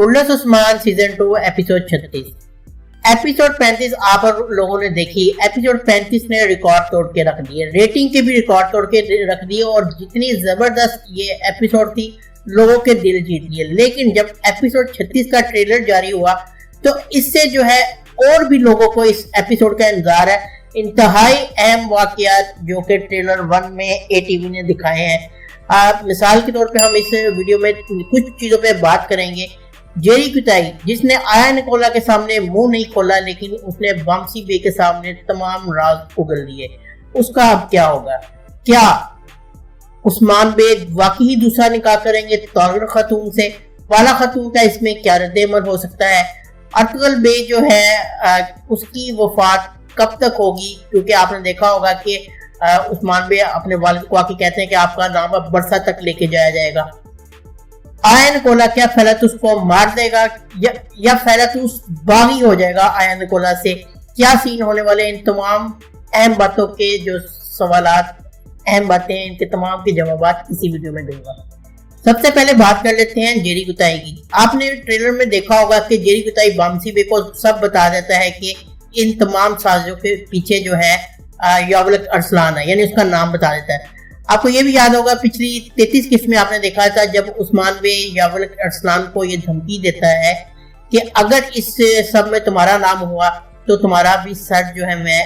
کرولوش عثمان season 2 episode 36. Episode 35 آپ لوگوں نے دیکھی. ایپیسوڈ 35 نے ریکارڈ توڑ کے رکھ دیے, ریٹنگ کے بھی ریکارڈ توڑ کے رکھ دیے, اور جتنی زبردست یہ ایپیسوڈ تھی لوگوں کے دل جیت لیے. لیکن جب ایپیسوڈ 36 کا ٹریلر جاری ہوا تو اس سے جو ہے اور بھی لوگوں کو اس ایپیسوڈ کا انتظار ہے. انتہائی اہم واقعات جو کہ ٹریلر 1 میں اے ٹی وی نے دکھائے ہیں. مثال کے طور پہ ہم اس ویڈیو میں کچھ چیزوں پہ بات کریں گے. جیری کتائی جس نے آیا نکولا کے سامنے منہ نہیں کھولا, لیکن اس نے بامسی بے کے سامنے تمام راز اگل دیے. اس کا اب کیا ہوگا؟ کیا عثمان بے واقعی دوسرا نکاح کریں گے طاہر خاتون سے؟ والا خاتون کا اس میں کیا رد عمل ہو سکتا ہے؟ ارتگرل بے جو ہے اس کی وفات کب تک ہوگی؟ کیونکہ آپ نے دیکھا ہوگا کہ عثمان بے اپنے والد کو آ کے کہتے ہیں کہ آپ کا نام اب برسا تک لے کے جایا جائے گا. آیا نکولا کیا فیلت اس کو مار دے گا یا فیلت اس باغی ہو جائے گا آیا نکولا سے؟ کیا سین ہونے والے؟ ان تمام اہم باتوں کے جو سوالات, اہم باتیں, ان کے تمام کے جوابات اسی ویڈیو میں دوں گا. سب سے پہلے بات کر لیتے ہیں جیری کتائی کی. آپ نے ٹریلر میں دیکھا ہوگا کہ جیری کتائی بامسی بے کو سب بتا دیتا ہے کہ ان تمام سازشوں کے پیچھے جو ہے یاولک ارسلان ہے, یعنی اس کا نام بتا دیتا ہے. آپ کو یہ بھی یاد ہوگا پچھلی 33 قسط میں آپ نے دیکھا تھا جب عثمان بے یاولک ارسلان کو یہ دھمکی دیتا ہے کہ اگر اس سب میں تمہارا نام ہوا تو تمہارا بھی سر جو ہے میں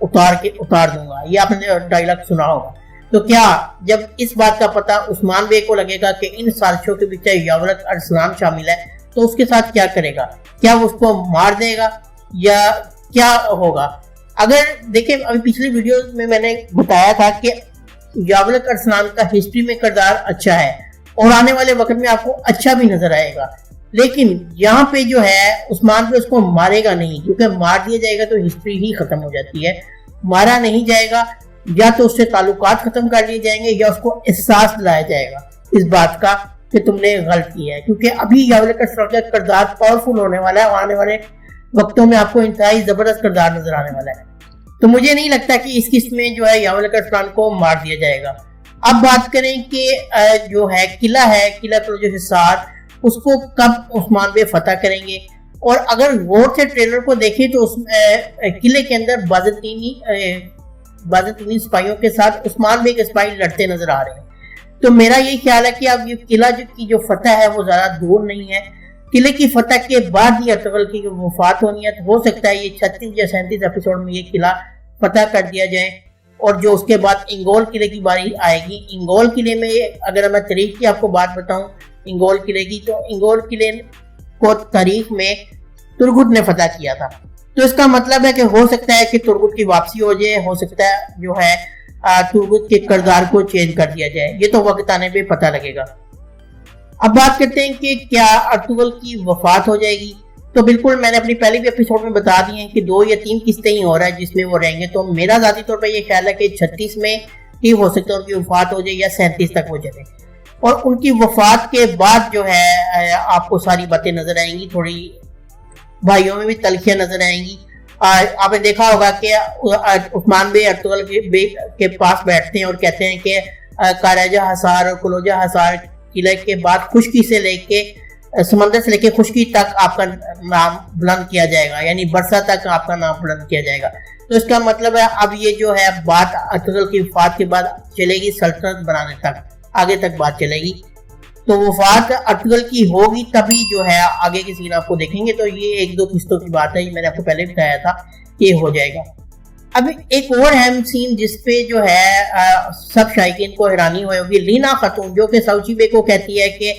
اتار دوں گا. یہ آپ نے ڈائلاگ سنا ہوگا. تو کیا جب اس بات کا پتہ عثمان بے کو لگے گا کہ ان سازشوں کے پیچھے یاولک ارسلان شامل ہے تو اس کے ساتھ کیا کرے گا؟ کیا وہ اس کو مار دے گا یا کیا ہوگا؟ اگر دیکھیں ابھی پچھلی ویڈیو میں نے بتایا تھا کہ یاولک ارسلان کا ہسٹری میں کردار اچھا ہے اور آنے والے وقت میں آپ کو اچھا بھی نظر آئے گا, لیکن یہاں پہ جو ہے عثمان پہ اس کو مارے گا نہیں, کیونکہ مار دیا جائے گا تو ہسٹری ہی ختم ہو جاتی ہے. مارا نہیں جائے گا, یا تو اس سے تعلقات ختم کر لیے جائیں گے یا اس کو احساس دلایا جائے گا اس بات کا کہ تم نے غلط کیا ہے. کیونکہ ابھی یاولک ارسلان کا کردار پاورفل ہونے والا ہے اور آنے والے وقتوں میں آپ کو انتہائی زبردست کردار نظر آنے والا ہے. تو مجھے نہیں لگتا کہ اس قسط میں جو ہے یاولک ارسلان کو مار دیا جائے گا. اب بات کریں کہ جو ہے قلعہ ہے, قلعہ تو جو حصار, اس کو کب عثمان بے فتح کریں گے. اور اگر غور سے ٹریلر کو دیکھیں تو اس قلعے کے اندر بازنطینی سپاہیوں کے ساتھ عثمان بے کے سپاہی لڑتے نظر آ رہے ہیں. تو میرا یہ خیال ہے کہ اب یہ قلعہ کی جو فتح ہے وہ زیادہ دور نہیں ہے. قلعے کی فتح کے بعد ہی ارتغرل کی وفات ہونی ہے. تو ہو سکتا ہے یہ 36 یا 37 ایپیسوڈ میں یہ قلعہ فتح کر دیا جائے, اور جو اس کے بعد انگول قلعے کی باری آئے گی. انگول قلعے میں اگر میں تاریخ کی آپ کو بات بتاؤں انگول قلعے کی, تو انگول قلعے کو تاریخ میں ترگٹ نے فتح کیا تھا. تو اس کا مطلب ہے کہ ہو سکتا ہے کہ ترگٹ کی واپسی ہو جائے, ہو سکتا ہے جو ہے ترگٹ کے کردار کو چینج کر دیا جائے. یہ تو وقت آنے پہ پتہ لگے گا. اب بات کرتے ہیں کہ کیا ارتگرل کی وفات ہو جائے گی. تو بالکل میں نے اپنی پہلی بھی ایپیسوڈ میں بتا دی ہیں کہ 2 یا 3 قسطیں ہی ہو رہا ہے جس میں وہ رہیں گے. تو میرا ذاتی طور پر یہ خیال ہے کہ 36 میں ہی ہو سکتا ہے ان کی وفات ہو جائے یا 37 تک ہو جائے. اور ان کی وفات کے بعد جو ہے آپ کو ساری باتیں نظر آئیں گی, تھوڑی بھائیوں میں بھی تلخیاں نظر آئیں گی. آپ نے دیکھا ہوگا کہ عثمان بے ارتگرل بے کے پاس بیٹھتے ہیں اور کہتے ہیں کہ کاراجہ حصار اور کلوجہ حصار قلعے کے بعد خشکی سے لے کے سمندر سے لے کے خشکی تک آپ کا نام بلند کیا جائے گا, یعنی برسا تک آپ کا نام بلند کیا جائے گا. تو اس کا مطلب ہے اب یہ جو ہے بات ارتگرل کی وفات کے بعد چلے گی سلطنت بنانے تک, آگے تک بات چلے گی. تو وفات ارتگرل کی ہوگی تبھی جو ہے آگے کی سین آپ کو دیکھیں گے. تو یہ 1-2 قسطوں کی بات ہے, میں نے آپ کو پہلے بتایا تھا کہ ہو جائے گا. اب ایک اور اہم سین جس پہ جو ہے سب شائقین کو حیرانی ہوگی, لینا خاتون جو کہ سوچی بے کو کہتی ہے کہ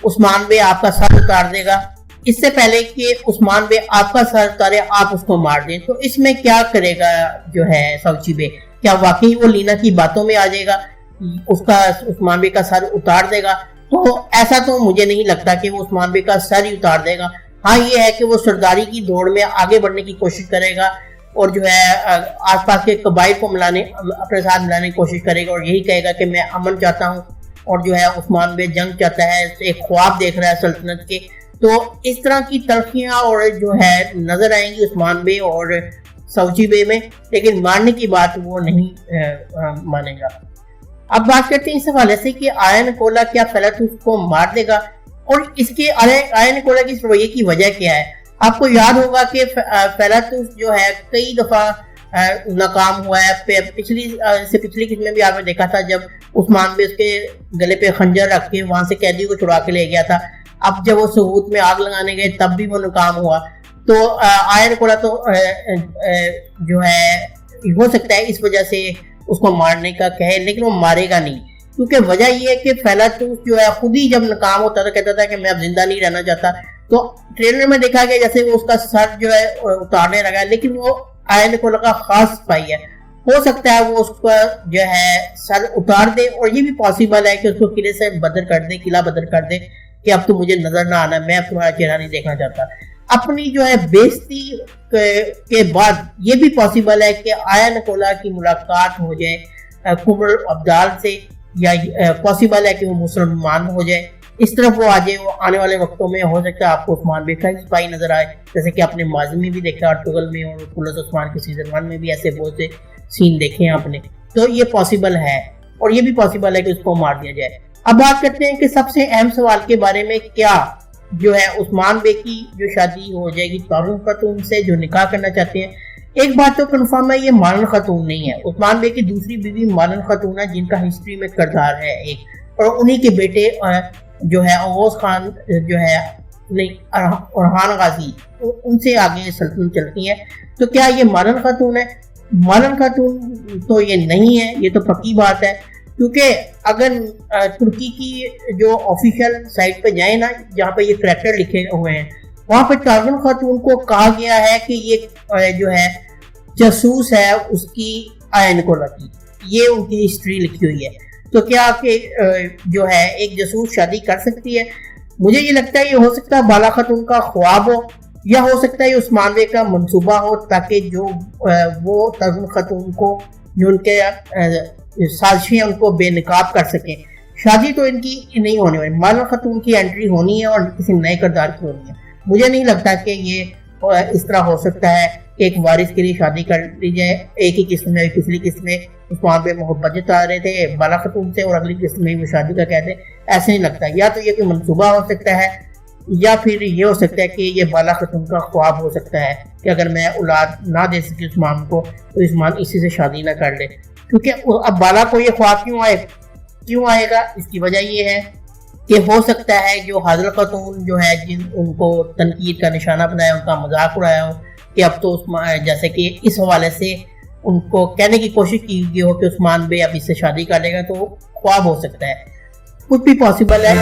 عثمان بے آپ کا سر اتار دے گا, اس سے پہلے کہ عثمان بے آپ کا سر اتارے آپ اس کو مار دیں. تو اس میں کیا کرے گا جو ہے سوچی بے؟ کیا واقعی وہ لینا کی باتوں میں آ جائے گا, اس کا عثمان بے کا سر اتار دے گا؟ تو ایسا تو مجھے نہیں لگتا کہ وہ عثمان بے کا سر ہی اتار دے گا. ہاں یہ ہے کہ وہ سرداری کی دوڑ میں آگے بڑھنے کی کوشش کرے گا اور جو ہے آس پاس کے قبائل کو اپنے ساتھ ملانے کی کوشش کرے گا, اور یہی کہے گا کہ میں امن چاہتا ہوں, اور جو ہے عثمان بے جنگ چاہتا ہے, ایک خواب دیکھ رہا ہے سلطنت کے. تو اس طرح کی تلخیاں اور جو ہے نظر آئیں گی عثمان بے اور سوچی بے میں, لیکن مارنے کی بات وہ نہیں مانے گا. اب بات کرتے ہیں اس حوالے سے کہ آیا نکولا کیا فیلت اس کو مار دے گا اور اس کے آیا نکولا کی اس رویے کی وجہ کیا ہے؟ آپ کو یاد ہوگا کہ فیلاتوس جو ہے کئی دفعہ ناکام ہوا ہے. پچھلی قسم میں بھی آپ نے دیکھا تھا جب عثمان بھی اس کے گلے پہ خنجر رکھ کے وہاں سے قیدی کو چھڑا کے لے گیا تھا. اب جب وہ ثبوت میں آگ لگانے گئے تب بھی وہ ناکام ہوا. تو آیا نکولا تو جو ہے ہو سکتا ہے اس وجہ سے اس کو مارنے کا کہے, لیکن وہ مارے گا نہیں, کیونکہ وجہ یہ ہے کہ فیلاتوس جو ہے خود ہی جب ناکام ہوتا تھا کہتا تھا کہ میں اب زندہ نہیں رہنا چاہتا. تو ٹریلر میں دیکھا گیا جیسے وہ اس کا سر جو ہے اتارنے لگا, لیکن وہ آیا نکولا کا خاص سپاہی ہے. ہو سکتا ہے وہ اس کا جو ہے سر اتار دے, اور یہ بھی پاسبل ہے کہ اس کو قلعے سے بدر کر دے, قلعہ بدر کر دے کہ اب تو مجھے نظر نہ آنا, میں اب تمہارا چہرہ نہیں دیکھنا چاہتا. اپنی جو ہے بےزتی کے بعد یہ بھی پاسبل ہے کہ آیا نکولا کی ملاقات ہو جائے کمر ابدال سے, یا پاسبل ہے کہ وہ مسلمان ہو جائے, اس طرف وہ آ جائے. وہ آنے والے وقتوں میں ہو سکتا ہے آپ کو عثمان بے کا سپاہی نظر آئے, جیسے کہ اپنے ماضی میں بھی دیکھا ارتگرل میں, اور کرولوس عثمان کے سیزن 1 میں بھی ایسے بہت سے سین دیکھے ہیں آپ نے. تو یہ پاسبل ہے, اور یہ بھی پاسبل ہے کہ اس کو مار دیا جائے. اب بات کرتے ہیں کہ سب سے اہم سوال کے بارے میں, کیا جو ہے عثمان بے کی جو شادی ہو جائے گی طارق خاتون سے جو نکاح کرنا چاہتے ہیں. ایک بات تو کنفرم ہے, یہ مالن خاتون نہیں ہے. عثمان بے کی دوسری بیوی مالن خاتون ہے جن کا ہسٹری میں کردار ہے ایک, اور انہی کے بیٹے جو ہے اوغوز خان جو ہے ارحان غازی, ان سے آگے سلطنت چلتی ہے. تو کیا یہ مالن خاتون ہے؟ مالن خاتون تو یہ نہیں ہے, یہ تو پکی بات ہے. کیونکہ اگر ترکی کی جو آفیشیل سائٹ پہ جائیں نا, جہاں پہ یہ کریکٹر لکھے ہوئے ہیں, وہاں پہ طارق خاتون کو کہا گیا ہے کہ یہ جو ہے جاسوس ہے اس کی آیا نکولا کی, یہ ان کی ہسٹری لکھی ہوئی ہے. تو کیا کہ جو ہے ایک جاسوس شادی کر سکتی ہے؟ مجھے یہ لگتا ہے یہ ہو سکتا ہے بالا خاتون کا خواب ہو, یا ہو سکتا ہے یہ عثمان بے کا منصوبہ ہو, تاکہ جو وہ طارق خاتون کو جو ان کے سازشیں ان کو بے نقاب کر سکیں. شادی تو ان کی نہیں ہونے والی, مالن خاتون کی انٹری ہونی ہے اور کسی نئے کردار کی ہونی ہے. مجھے نہیں لگتا کہ یہ اس طرح ہو سکتا ہے کہ ایک وارث کے لیے شادی کر لی جائے. ایک ہی قسم میں پچھلی قسم میں عثمان بے محبت جتا رہے تھے بالا خاتون سے, اور اگلی قسم میں وہ شادی کا کہتے, ایسے نہیں لگتا. یا تو یہ کوئی منصوبہ ہو سکتا ہے, یا پھر یہ ہو سکتا ہے کہ یہ بالا خاتون کا خواب ہو سکتا ہے کہ اگر میں اولاد نہ دے سکی عثمان کو تو عثمان اسی سے شادی نہ کر لے. کیونکہ اب بالا کو یہ خواب کیوں آئے گا؟ اس کی وجہ یہ ہے کہ ہو سکتا ہے جو حاضر خاتون جو ہے جن ان کو تنقید کا نشانہ بنایا, ان کا مذاق اڑایا ہو, کہ اب تو جیسے کہ اس حوالے سے ان کو کہنے کی کوشش کی گئی ہو کہ عثمان بے اب اس سے شادی کر لے گا, تو خواب ہو سکتا ہے. کچھ بھی پاسبل ہے.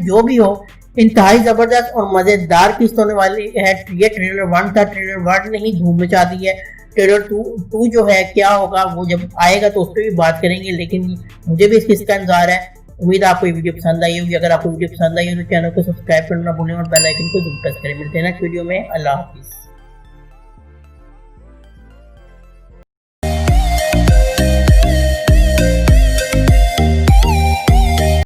جو بھی ہو, انتہائی زبردست اور مزیدار قسط ہونے والی ہے. یہ ٹریلر 1 تھا, ٹریلر 1 نے ہی دھوم مچا دی ہے. ٹریلر 2 جو ہے کیا ہوگا وہ جب آئے گا تو اس پہ بھی بات کریں گے, لیکن مجھے بھی اس قسط کا انتظار ہے. امید ہے آپ کو یہ ویڈیو پسند آئی ہوگی. اگر آپ کو ویڈیو پسند آئی ہو تو چینل کو سبسکرائب کرنا نہ بھولیں اور بیل آئیکن کو ضرور پریس کریں. ملتے ہیں نیکسٹ ویڈیو میں. اللہ حافظ.